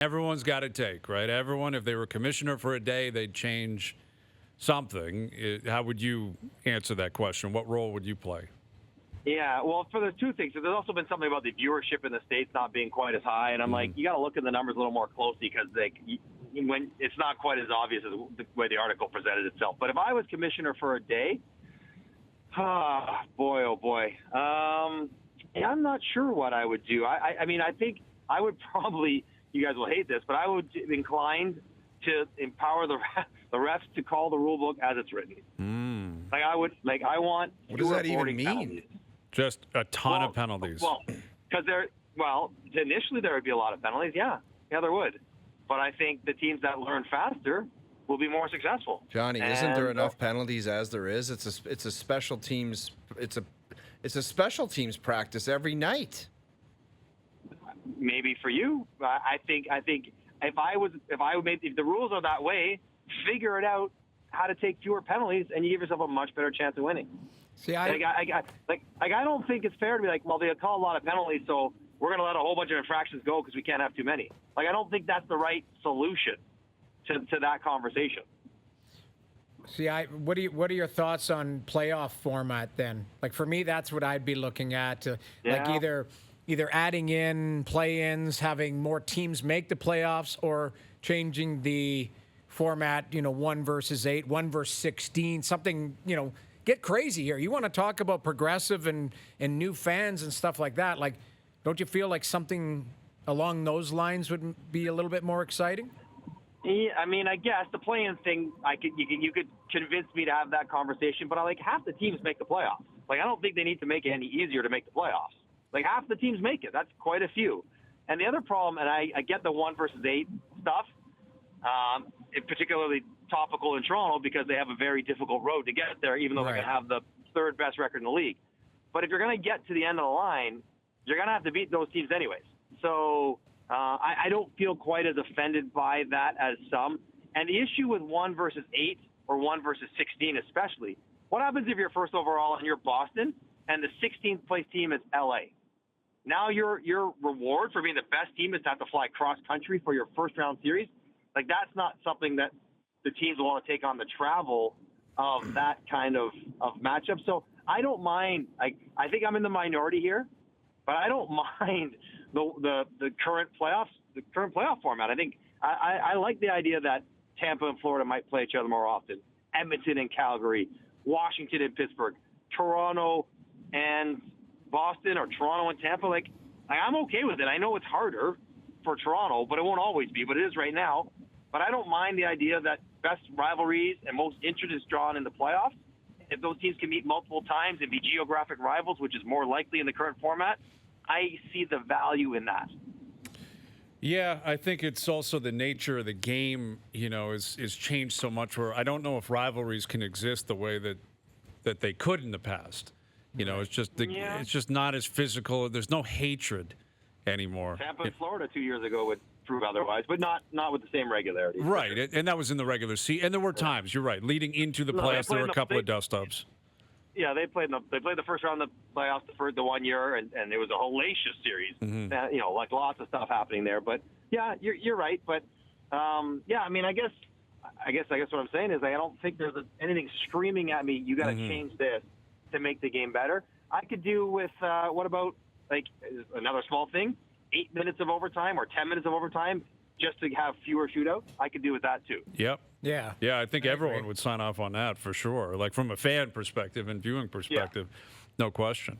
everyone's got to take, right? Everyone, if they were commissioner for a day, they'd change something. How would you answer that question? What role would you play? Yeah, well, for the two things, there's also been something about the viewership in the States not being quite as high, and I'm like, you got to look at the numbers a little more closely because when it's not quite as obvious as the way the article presented itself. But if I was commissioner for a day, boy, oh boy, I'm not sure what I would do. I mean, I think I would probably, you guys will hate this, but I would be inclined to empower the refs to call the rule book as it's written. Like I want. What does that even mean? Penalties. Just a ton of penalties. Well, because initially there would be a lot of penalties. Yeah, there would. But I think the teams that learn faster will be more successful. Johnny, isn't there enough penalties as there is? It's a special teams. It's a special teams practice every night. Maybe for you, I think if the rules are that way, figure it out how to take fewer penalties, and you give yourself a much better chance of winning. See, I don't think it's fair to be like, well, they call a lot of penalties, so we're going to let a whole bunch of infractions go because we can't have too many. Like, I don't think that's the right solution to that conversation. See, what are your thoughts on playoff format then? Like, for me, that's what I'd be looking at. Like either adding in play-ins, having more teams make the playoffs, or changing the format, 1 versus 8, 1 versus 16, something, get crazy here. You want to talk about progressive and new fans and stuff like that. Like, don't you feel like something along those lines would be a little bit more exciting? Yeah, I mean, I guess the play-in thing, you could convince me to have that conversation, but half the teams make the playoffs. Like, I don't think they need to make it any easier to make the playoffs. Like, half the teams make it. That's quite a few. And the other problem, and I get the 1 versus 8 stuff, particularly topical in Toronto because they have a very difficult road to get there, even though they're going to have the third best record in the league. But if you're going to get to the end of the line, you're going to have to beat those teams anyways. So I don't feel quite as offended by that as some. And the issue with 1 versus 8 or 1 versus 16 especially, what happens if you're first overall and you're Boston and the 16th place team is LA? Now your reward for being the best team is to have to fly cross country for your first round series. Like, that's not something that the teams will want to take on the travel of that kind of matchup. So I don't mind. I think I'm in the minority here, but I don't mind the current playoff format. I think I like the idea that Tampa and Florida might play each other more often. Edmonton and Calgary, Washington and Pittsburgh, Toronto and Boston, or Toronto and Tampa. Like, I'm okay with it. I know it's harder for Toronto, but it won't always be. But it is right now. But I don't mind the idea that best rivalries and most interest is drawn in the playoffs. If those teams can meet multiple times and be geographic rivals, which is more likely in the current format, I see the value in that. Yeah, I think it's also the nature of the game, is changed so much where I don't know if rivalries can exist the way that they could in the past. It's just not as physical. There's no hatred anymore. Tampa and Florida 2 years ago would prove otherwise, but not with the same regularity. Right, sure. And that was in the regular season. And there were times, you're right, leading into the playoffs, there were a couple of dust-ups. Yeah, they played the first round of the playoffs for the 1 year, and it was a hellacious series. Mm-hmm. Like lots of stuff happening there. But yeah, you're right. But I mean, I guess what I'm saying is I don't think there's anything screaming at me. You got to change this to make the game better. I could do with what about like another small thing, 8 minutes of overtime or 10 minutes of overtime just to have fewer shootouts. I could do with that too. Yep. Yeah. Yeah, I think everyone would sign off on that for sure. Like from a fan perspective and viewing perspective, no question.